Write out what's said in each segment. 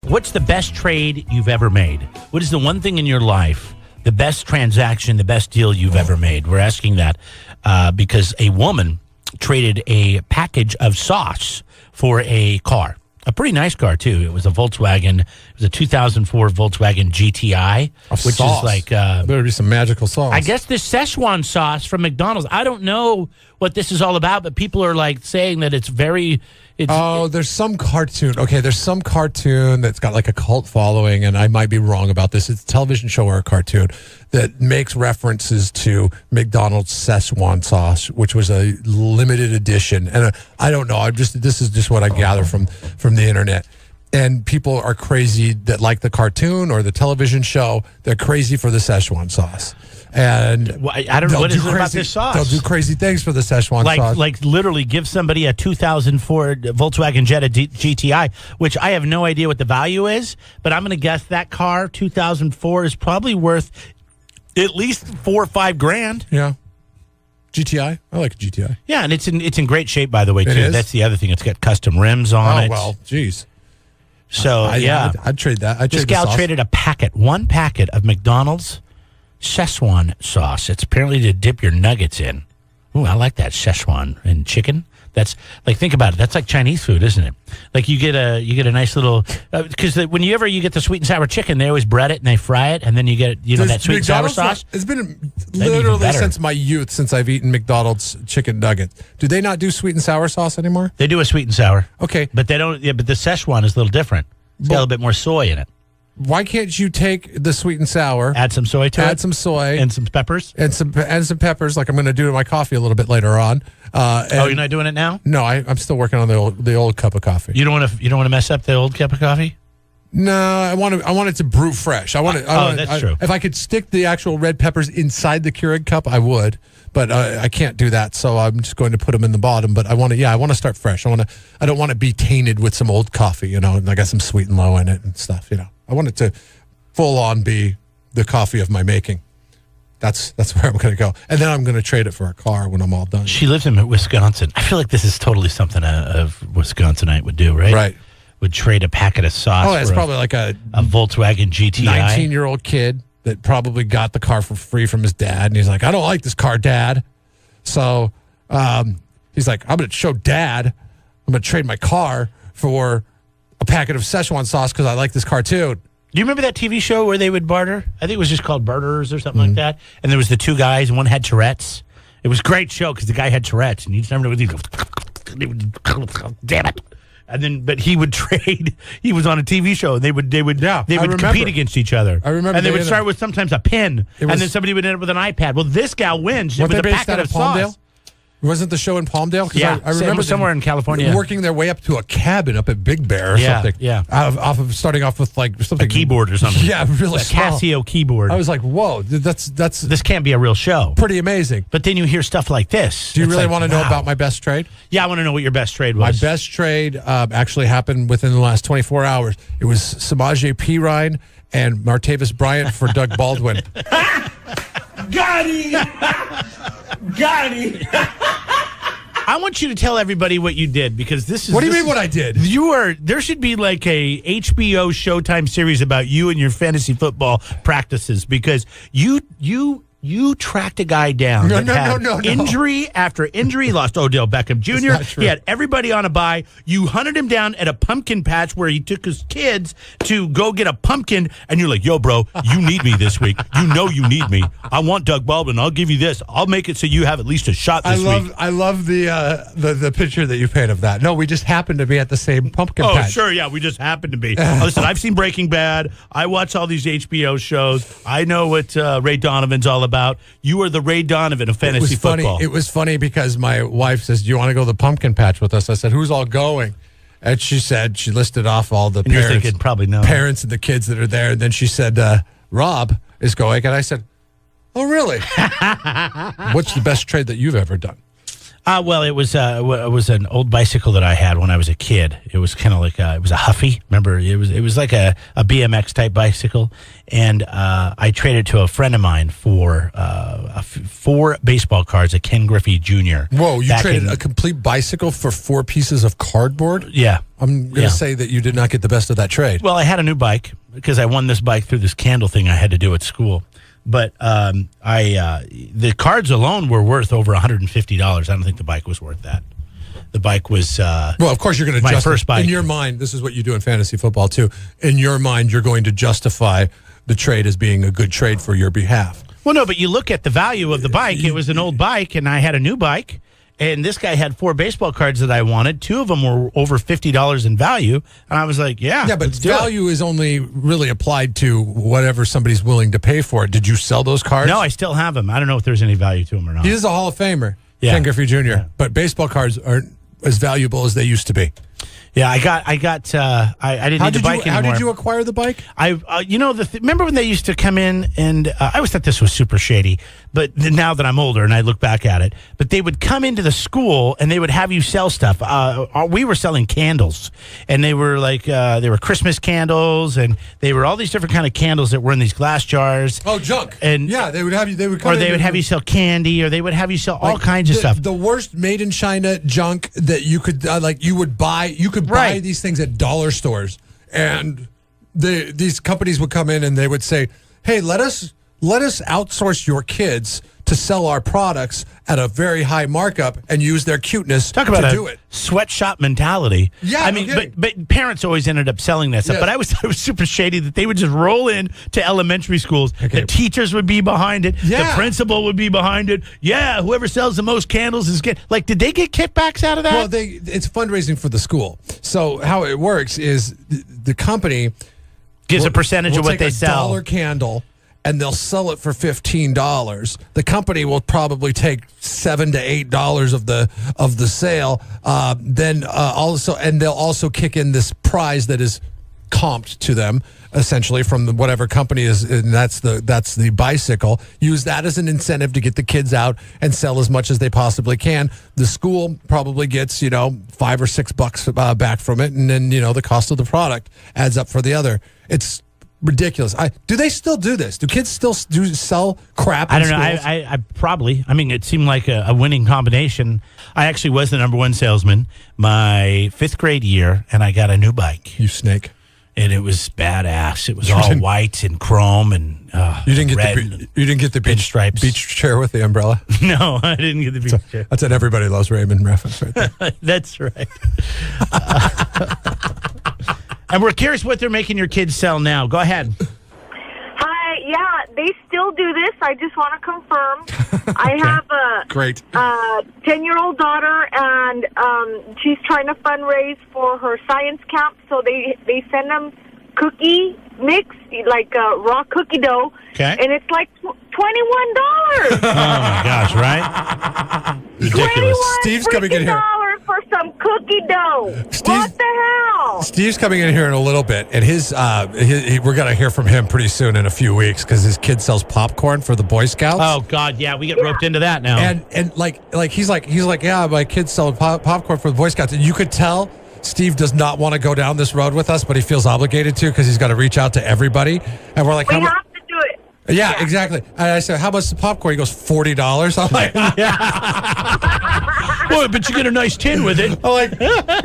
What's the best trade you've ever made? What is the one thing in your life, the best transaction, the best deal you've ever made? We're asking that because a woman traded a package of sauce for a car. A pretty nice car, too. It was a Volkswagen. It was a 2004 Volkswagen GTI, which sauce. Is like... better be some magical sauce. I guess this Szechuan sauce from McDonald's. I don't know what this is all about, but people are like saying that it's very... There's some cartoon. Okay, there's some cartoon that's got like a cult following, and I might be wrong about this. It's a television show or a cartoon that makes references to McDonald's Szechuan sauce, which was a limited edition. And I don't know. This is just what I gather from the internet. And people are crazy that like the cartoon or the television show. They're crazy for the Szechuan sauce. And I don't know what is it about this sauce. They'll do crazy things for the Szechuan sauce. Like literally give somebody a 2004 Volkswagen Jetta GTI, which I have no idea what the value is, but I'm going to guess that car, 2004, is probably worth at least $4 or $5 grand. Yeah. GTI? I like a GTI. Yeah, and it's in great shape, by the way, too. Is? That's the other thing. It's got custom rims on it. Oh, well, geez. So, I'd trade that. This gal traded one packet of McDonald's Szechuan sauce. It's apparently to dip your nuggets in. Ooh, I like that Szechuan and chicken. That's like, think about it. That's like Chinese food, isn't it? Like you get a nice little, because when you get the sweet and sour chicken, they always bread it and they fry it, and then you get that sweet and sour sauce. It's been literally since my youth since I've eaten McDonald's chicken nuggets. Do they not do sweet and sour sauce anymore? They do a sweet and sour. Okay, but they don't. Yeah, but the Szechuan is a little different. It's got a little bit more soy in it. Why can't you take the sweet and sour, add some soy to it, add some soy and some peppers, and some peppers, like I'm going to do to my coffee a little bit later on. You're not doing it now? No, I'm still working on the old cup of coffee. You don't want to mess up the old cup of coffee? No, I want it to brew fresh. That's true. If I could stick the actual red peppers inside the Keurig cup, I would. But I can't do that, so I'm just going to put them in the bottom. But I want to start fresh. I don't want to be tainted with some old coffee, and I got some sweet and low in it and stuff. I want it to full on be the coffee of my making. That's where I'm going to go, and then I'm going to trade it for a car when I'm all done. She lives in Wisconsin. I feel like this is totally something a Wisconsinite would do, right? Right. Would trade a packet of sauce. Oh, it's probably like a Volkswagen GTI. 19-year-old kid that probably got the car for free from his dad, and he's like, I don't like this car, Dad. So he's like, I'm going to show Dad. I'm going to trade my car for a packet of Szechuan sauce because I like this car too. Do you remember that TV show where they would barter? I think it was just called Barterers or something like that. And there was the two guys, and one had Tourette's. It was a great show because the guy had Tourette's, and each time he would damn it. And then, but he would trade. He was on a TV show, and they would compete against each other. I remember, and they would start with sometimes a pen, and then somebody would end up with an iPad. Well, this gal wins with a packet of sauce. Wasn't the show in Palmdale? Yeah, I remember somewhere in California. Working their way up to a cabin up at Big Bear or something. Yeah. Starting off with like something. A keyboard or something. Yeah, really a Casio keyboard. I was like, whoa, that's this can't be a real show. Pretty amazing. But then you hear stuff like this. Do you really want to know about my best trade? Yeah, I want to know what your best trade was. My best trade actually happened within the last 24 hours. It was Samaje Perine and Martavis Bryant for Doug Baldwin. Got him! Got him! I want you to tell everybody what you did, because this is... What do you mean what I did? There should be like a HBO Showtime series about you and your fantasy football practices, because you tracked a guy down No. Injury after injury. Lost Odell Beckham Jr. He had everybody on a bye. You hunted him down at a pumpkin patch where he took his kids to go get a pumpkin, and you're like, yo, bro, you need me this week. You know you need me. I want Doug Baldwin. I'll give you this. I'll make it so you have at least a shot this week. I love the picture that you paint of that. No, we just happened to be at the same pumpkin patch. Oh, sure, yeah, we just happened to be. Listen, I've seen Breaking Bad. I watch all these HBO shows. I know what Ray Donovan's all about. You are the Ray Donovan of fantasy football. It was funny because my wife says, do you want to go to the pumpkin patch with us? I said, who's all going? And she listed off all the parents. You're thinking, probably no. Parents and the kids that are there. And then she said, Rob is going. And I said, oh, really? What's the best trade that you've ever done? Well, it was an old bicycle that I had when I was a kid. It was kind of like it was a Huffy. Remember, it was like a BMX type bicycle, and I traded to a friend of mine for 4 baseball cards, a Ken Griffey Jr. Whoa! You traded a complete bicycle for 4 pieces of cardboard? Yeah, I'm going to say that you did not get the best of that trade. Well, I had a new bike because I won this bike through this candle thing I had to do at school. But the cards alone were worth over $150. I don't think the bike was worth that. The bike was well, of course you're going to my first bike. In your mind, this is what you do in fantasy football too. In your mind, you're going to justify the trade as being a good trade for your behalf. Well, no, but you look at the value of the bike. It was an old bike, and I had a new bike. And this guy had 4 baseball cards that I wanted. 2 of them were over $50 in value. And I was like, yeah, but value is only really applied to whatever somebody's willing to pay for it. Did you sell those cards? No, I still have them. I don't know if there's any value to them or not. He is a Hall of Famer, Yeah. Ken Griffey Jr., Yeah. but baseball cards aren't as valuable as they used to be. Yeah, I didn't need the bike anymore. How did you acquire the bike? Remember when they used to come in and I always thought this was super shady, but now that I'm older and I look back at it, but they would come into the school and they would have you sell stuff. We were selling candles, and they were like they were Christmas candles, and they were all these different kind of candles that were in these glass jars. Oh, junk! And yeah, they would have you. They would have you sell candy, or they would have you sell all kinds of stuff. The worst made in China junk that you could you would buy. You could buy these things at dollar stores, and these companies would come in and they would say, "Hey, let us outsource your kids to sell our products at a very high markup and use their cuteness to do it." Sweatshop mentality. Yeah, I mean, but parents always ended up selling that stuff. Yes. But I was super shady that they would just roll in to elementary schools. Okay. The teachers would be behind it. Yeah. The principal would be behind it. Yeah, whoever sells the most candles is get. Like, did they get kickbacks out of that? Well, it's fundraising for the school. So how it works is the company gives a percentage of what they sell. $1 candle, and they'll sell it for $15. The company will probably take $7 to $8 of the sale. They'll also kick in this prize that is comped to them, essentially from whatever company is, and that's the bicycle. Use that as an incentive to get the kids out and sell as much as they possibly can. The school probably gets $5 or $6 back from it, and then the cost of the product adds up for the other. It's ridiculous. Do they still do this? Do kids still sell crap? I don't know. I probably. I mean, it seemed like a winning combination. I actually was the #1 salesman my 5th grade year, and I got a new bike. You snake. And it was badass. It was all white and chrome and you didn't get the beach stripes. Beach chair with the umbrella. No, I didn't get the beach chair. That's an Everybody Loves Raymond reference right there. That's right. And we're curious what they're making your kids sell now. Go ahead. Hi, yeah, they still do this. I just want to confirm. I have a great 10-year-old daughter, and she's trying to fundraise for her science camp. So they send them cookie mix, like raw cookie dough, and it's like $21. Oh my gosh! Right? Ridiculous. Steve's coming in here for some cookie dough. What the hell? Steve's coming in here in a little bit, and we're gonna hear from him pretty soon in a few weeks because his kid sells popcorn for the Boy Scouts. Oh God, yeah, we get roped into that now. And he's like, yeah, my kids sell popcorn for the Boy Scouts, and you could tell Steve does not want to go down this road with us, but he feels obligated to because he's got to reach out to everybody. And we're like, we have to do it. Yeah, exactly. And I said, how much is the popcorn? He goes, $40. I'm like, Boy, but you get a nice tin with it. I'm like,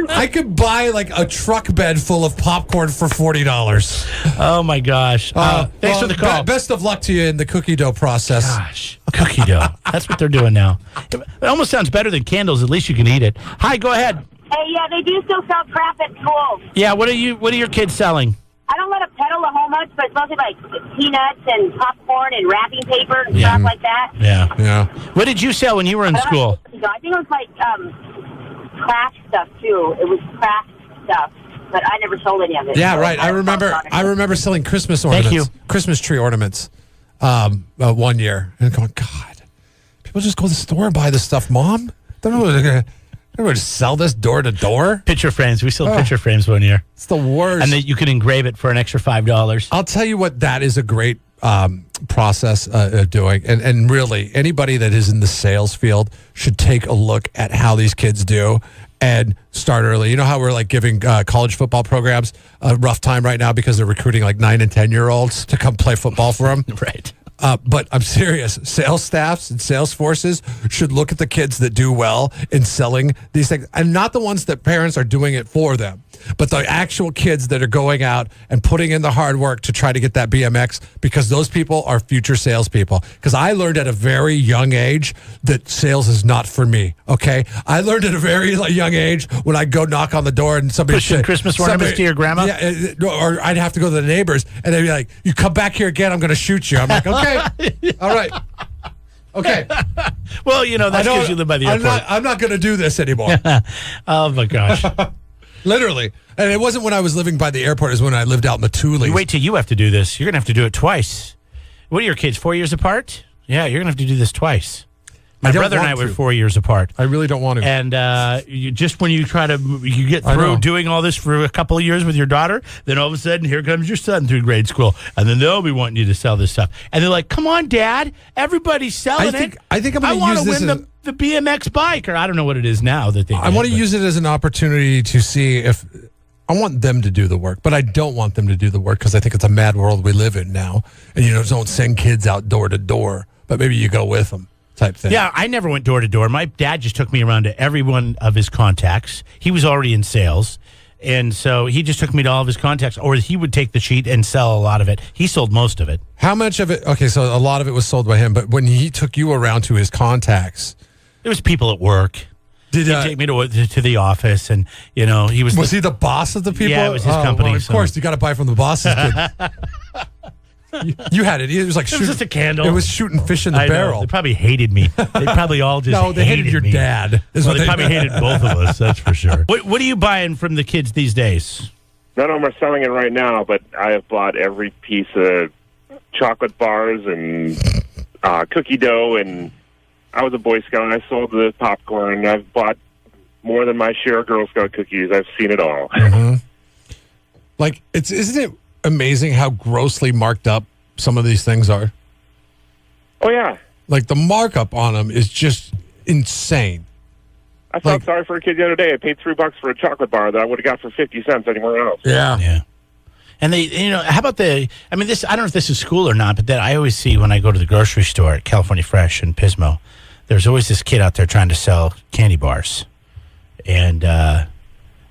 I could buy like a truck bed full of popcorn for $40. Oh my gosh! Thanks for the call. Best of luck to you in the cookie dough process. Gosh, cookie dough. That's what they're doing now. It almost sounds better than candles. At least you can eat it. Hi, go ahead. Hey, yeah, they do still sell crap at schools. Yeah, what are your kids selling? I don't let them peddle a whole much, but it's mostly like peanuts and popcorn and wrapping paper and stuff like that. Yeah. What did you sell when you were in school? I think it was like craft stuff too. It was craft stuff, but I never sold any of it. Yeah, so right. I remember selling Christmas ornaments. Thank you. Christmas tree ornaments. One year, and going, God, people just go to the store and buy this stuff, Mom. They're not going to sell this door to door. Picture frames. We sold picture frames one year. It's the worst. And then you could engrave it for an extra $5. I'll tell you what, that is a great process doing. And really, anybody that is in the sales field should take a look at how these kids do and start early. You know how we're like giving college football programs a rough time right now because they're recruiting like 9 and 10-year-olds to come play football for them? Right. But I'm serious. Sales staffs and sales forces should look at the kids that do well in selling these things, and not the ones that parents are doing it for them, but the actual kids that are going out and putting in the hard work to try to get that BMX, because those people are future salespeople. Because I learned at a very young age that sales is not for me. Okay, I learned at a very young age when I'd go knock on the door and somebody pushing Christmas ornaments to your grandma. Yeah, or I'd have to go to the neighbors and they'd be like, "You come back here again, I'm going to shoot you." I'm like, "Okay, all right." Okay. Well, you know, that's because you live by the airport. I'm not going to do this anymore. Oh, my gosh. Literally. And it wasn't when I was living by the airport. It was when I lived out in the Tules. You wait till you have to do this. You're going to have to do it twice. What are your kids, 4 years apart? Yeah, you're going to have to do this twice. My brother and I were 4 years apart. I really don't want to. And just when you you get through doing all this for a couple of years with your daughter, then all of a sudden, here comes your son through grade school. And then they'll be wanting you to sell this stuff. And they're like, come on, Dad. Everybody's selling it. I think I'm going to use this. I want to win the BMX bike. Or I don't know what it is now that they I want to use it as an opportunity to see if I want them to do the work, but I don't want them to do the work because I think it's a mad world we live in now. And, don't send kids out door to door, but maybe you go with them. Type thing. Yeah, I never went door to door. My dad just took me around to every one of his contacts. He was already in sales, and so he just took me to all of his contacts, or he would take the sheet and sell a lot of it. He sold most of it. How much of it? Okay, so a lot of it was sold by him, but when he took you around to his contacts, it was people at work. He'd take me to the office, and he was he the boss of the people? Yeah, it was his company. Well, of course, you got to buy from the boss's kid. You had it. It was like it was just a candle. It was shooting fish in the barrel. They probably hated me. They probably all just they hated your dad. Well, they probably hated both of us. That's for sure. What are you buying from the kids these days? None of them are selling it right now, but I have bought every piece of chocolate bars and cookie dough. And I was a Boy Scout, and I sold the popcorn. I've bought more than my share of Girl Scout cookies. I've seen it all. Mm-hmm. Isn't it amazing how grossly marked up some of these things are? Oh, yeah. Like, the markup on them is just insane. I felt sorry for a kid the other day. I paid $3 for a chocolate bar that I would have got for 50 cents anywhere else. Yeah. And how about this, I don't know if this is school or not, but that I always see when I go to the grocery store at California Fresh in Pismo, there's always this kid out there trying to sell candy bars. And,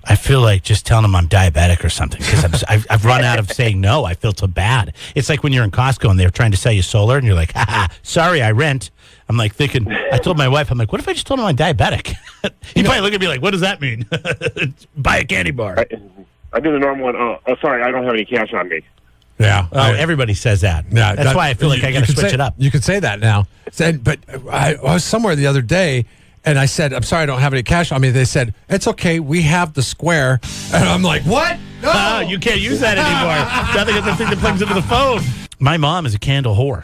I feel like just telling them I'm diabetic or something because I've run out of saying no. I feel so bad. It's like when you're in Costco and they're trying to sell you solar and you're like, sorry, I rent. I'm like thinking, I told my wife, I'm like, what if I just told him I'm diabetic? He probably look at me like, what does that mean? Buy a candy bar. I do the normal one. Oh, sorry, I don't have any cash on me. Yeah. Everybody says that. Yeah, that's why I feel like I got to switch it up. You could say that now. But I was somewhere the other day, and I said, I'm sorry, I don't have any cash on me. They said, it's okay, we have the Square. And I'm like, what? No! You can't use that anymore. Now they got the thing that plugs into the phone. My mom is a candle whore.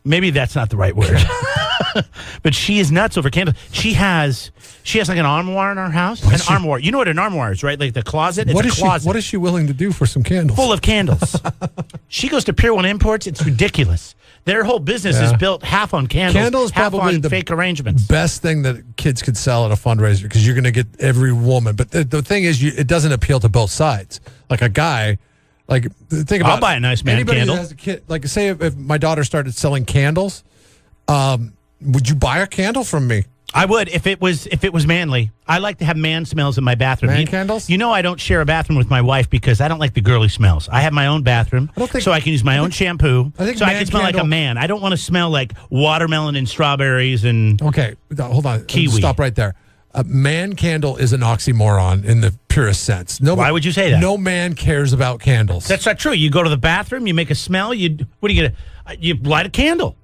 Maybe that's not the right word. But she is nuts over candles. She has like an armoire in our house. Armoire. You know what an armoire is, right? Like the closet. It's a closet. What is she willing to do for some candles? Full of candles. She goes to Pier 1 Imports. It's ridiculous. Their whole business is built half on candles, half probably on the fake arrangements. Best thing that kids could sell at a fundraiser because you're going to get every woman. But the thing is, it doesn't appeal to both sides. Like a guy, think about. I'll buy a nice man anybody candle. That has a kid, say if my daughter started selling candles, would you buy a candle from me? I would if it was manly. I like to have man smells in my bathroom. Man candles? I don't share a bathroom with my wife because I don't like the girly smells. I have my own bathroom, so I can use my own shampoo. I can smell like a man. I don't want to smell like watermelon and strawberries and okay. Hold on. Kiwi. Stop right there. A man candle is an oxymoron in the purest sense. Why would you say that? No man cares about candles. That's not true. You go to the bathroom, you make a smell. You light a candle.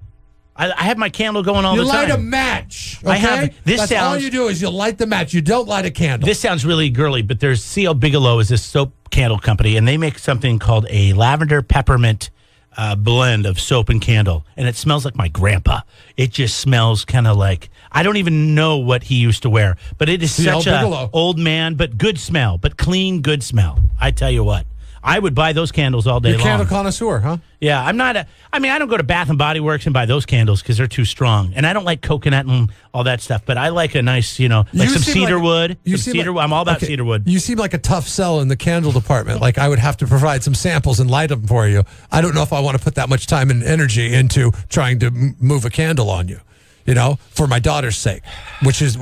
I have my candle going all the time. You light a match. Okay? That's all you do is you light the match. You don't light a candle. This sounds really girly, but there's C.L. Bigelow is this soap candle company, and they make something called a lavender peppermint blend of soap and candle, and it smells like my grandpa. It just smells kind of like, I don't even know what he used to wear, but it is such an old man, but good smell, but clean, good smell. I tell you what. I would buy those candles all day You're a long. candle connoisseur, huh? Yeah, I'm not. I don't go to Bath and Body Works and buy those candles because they're too strong, and I don't like coconut and all that stuff. But I like a nice, like some cedar wood. I'm all about cedar wood. You seem like a tough sell in the candle department. Like I would have to provide some samples and light them for you. I don't know if I want to put that much time and energy into trying to move a candle on you. For my daughter's sake, which is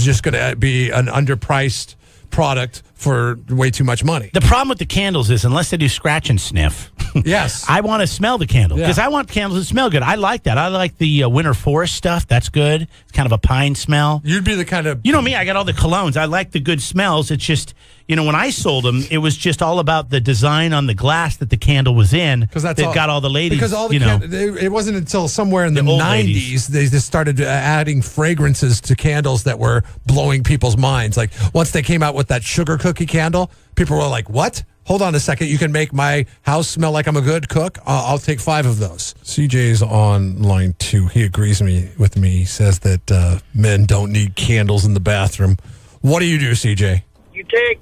just going to be an underpriced product for way too much money. The problem with the candles is unless they do scratch and sniff. Yes. I want to smell the candle because I want candles that smell good. I like that. I like the winter forest stuff. That's good. It's kind of a pine smell. You'd be the kind of... You know me, I got all the colognes. I like the good smells. It's just, when I sold them, it was just all about the design on the glass that the candle was in. Because that got all the ladies, because it wasn't until somewhere in the 90s they just started adding fragrances to candles that were blowing people's minds. Like once they came out with that sugar cookie candle, people were like, what? Hold on a second. You can make my house smell like I'm a good cook? I'll take 5 of those. CJ's on line 2. He agrees with me. He says that men don't need candles in the bathroom. What do you do, CJ? You take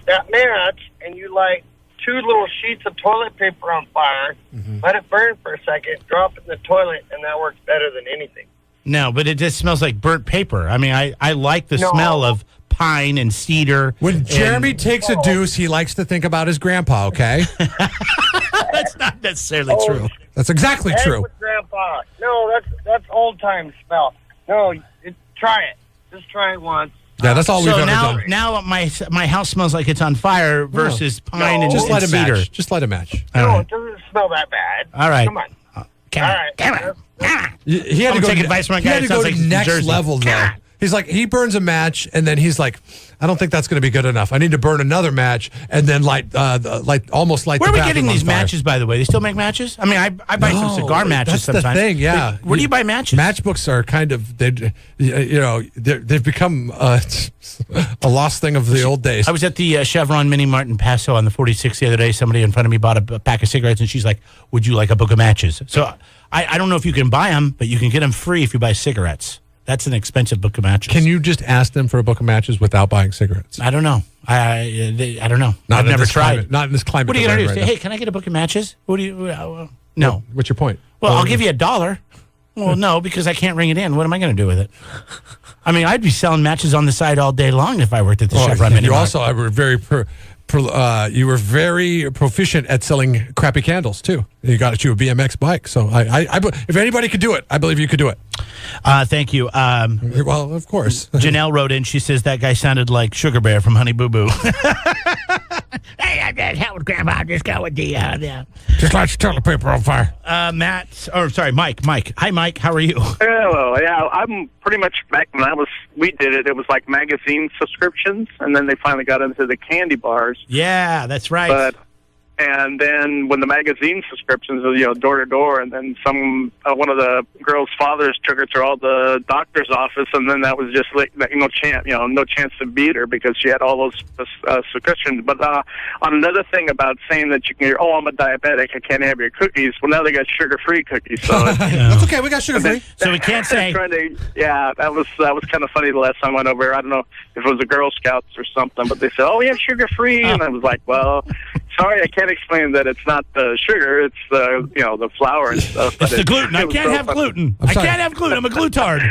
that match and you light 2 little sheets of toilet paper on fire, let it burn for a second, drop it in the toilet, and that works better than anything. No, but it just smells like burnt paper. I like the smell of pine and cedar. When Jeremy takes a deuce, he likes to think about his grandpa, okay? That's not necessarily true. That's exactly true. With grandpa. No, that's old-time smell. No, try it. Just try it once. Yeah, that's all we've ever done. Now my house smells like it's on fire versus pine and just light a cedar. match. Just light a match. It doesn't smell that bad. All right. Come on. Come on. He had to take advice from a guy He had to that go sounds to like next Jersey. level, though. He's like, he burns a match, and then he's like, I don't think that's going to be good enough. I need to burn another match, and then light Where the are we getting these matches, by the way? They still make matches? I buy some cigar matches sometimes. That's the thing, yeah. Where do you buy matches? Matchbooks are kind of, they've become a lost thing of the old days. I was at the Chevron Mini Mart in Paso on the 46th the other day. Somebody in front of me bought a pack of cigarettes, and she's like, would you like a book of matches? So I don't know if you can buy them, but you can get them free if you buy cigarettes. That's an expensive book of matches. Can you just ask them for a book of matches without buying cigarettes? I don't know. I don't know. I've never tried. Not in this climate. What are you going to do? Say, hey, can I get a book of matches? What do you? No. What's your point? Well, I'll give you $1. Well, no, because I can't ring it in. What am I going to do with it? I'd be selling matches on the side all day long if I worked at the Chevron Mini Mart. You also were very proficient at selling crappy candles too. You got you a BMX bike, so if anybody could do it, I believe you could do it. Thank you. Well, of course. Janelle wrote in. She says that guy sounded like Sugar Bear from Honey Boo Boo. Hey, I did help with Grandma. Just go with the Just light your toilet paper on fire. Mike. Hi, Mike. How are you? Hello. Yeah, I'm pretty much back when we did it. It was like magazine subscriptions, and then they finally got into the candy bars. Yeah, that's right. And then when the magazine subscriptions were, door to door, and then one of the girl's fathers took her to all the doctor's office, and then that was just like no chance to beat her because she had all those subscriptions. But on another thing about saying that you can, I'm a diabetic, I can't have your cookies. Well, now they got sugar-free cookies, so that's okay. We got sugar-free, so we can't say. That was kind of funny the last time I went over. I don't know if it was the Girl Scouts or something, but they said, "Oh, we have sugar-free," and I was like, "Well, sorry, I can't explain that it's not the sugar, it's the flour and stuff." It's the gluten. I can't have gluten. I can't have gluten. I'm a glutard.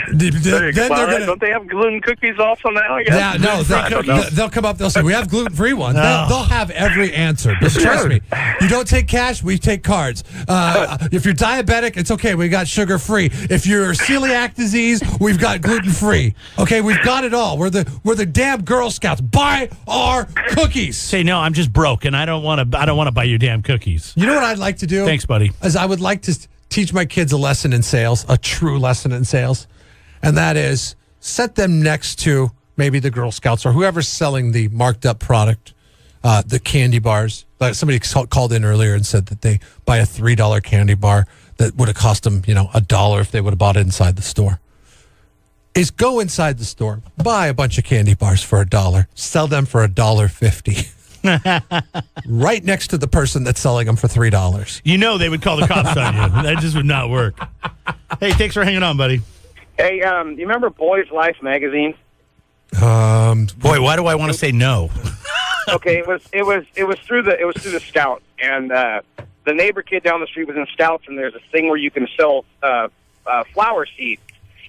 Don't they have gluten cookies also now? Yeah, no, they'll come up. They'll say, we have gluten-free ones. No. They'll have every answer. But trust me, you don't take cash, we take cards. If you're diabetic, it's okay. We got sugar-free. If you're celiac disease, we've got gluten-free. Okay, we've got it all. We're the damn Girl Scouts. Buy our cookies. Say no. I'm just broke, and I don't want to buy your damn cookies. You know what I'd like to do? Thanks, buddy. Is I would like to teach my kids a lesson in sales, a true lesson in sales, and that is set them next to maybe the Girl Scouts or whoever's selling the marked up product, the candy bars. Somebody called in earlier and said that they buy a $3 candy bar that would have cost them, $1 if they would have bought it inside the store. Is go inside the store, buy a bunch of candy bars for $1, sell them for $1.50. Right next to the person that's selling them for $3. They would call the cops on you. That just would not work. Hey, thanks for hanging on, buddy. Hey, you remember Boys Life magazine? Boy, why do I want to say no? Okay, it was through the Scout, and the neighbor kid down the street was in Scouts, and there's a thing where you can sell flower seeds,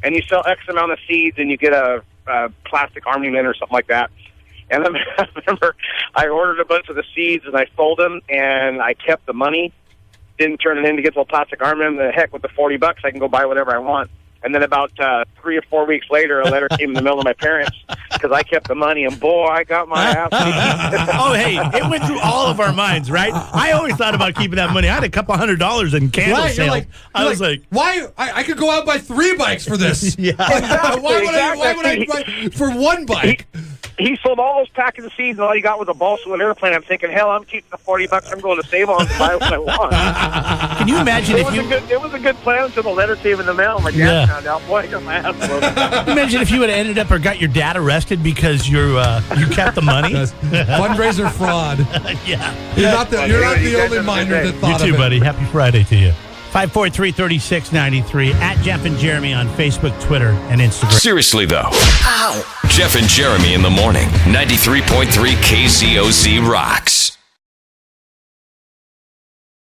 and you sell X amount of seeds, and you get a plastic armament or something like that. And I remember I ordered a bunch of the seeds, and I sold them, and I kept the money. Didn't turn it in to get the plastic armament. The heck with the $40, I can go buy whatever I want. And then about 3 or 4 weeks later, a letter came in the mail to my parents because I kept the money, and boy, I got my ass. Oh, hey, it went through all of our minds, right? I always thought about keeping that money. I had a couple $100 in candle sales. I was like, why? I could go out and buy 3 bikes for this. Yeah. Exactly, why would I buy for 1 bike? He sold all those packets of seeds, and all he got was a balsa wood airplane. I'm thinking, hell, I'm keeping the $40. I'm going to save on to buy what I want. Can you imagine it was a good plan until the letter came in the mail. My dad found out. Boy, I got my ass loaded. Imagine if you would have ended up or got your dad arrested because you kept the money. Fundraiser fraud. Yeah. You're not the only minor that thought of it. You too, buddy. Happy Friday to you. 543-3693 at Jeff and Jeremy on Facebook, Twitter, and Instagram. Seriously, though. Ow. Jeff and Jeremy in the morning. 93.3 KZOZ rocks.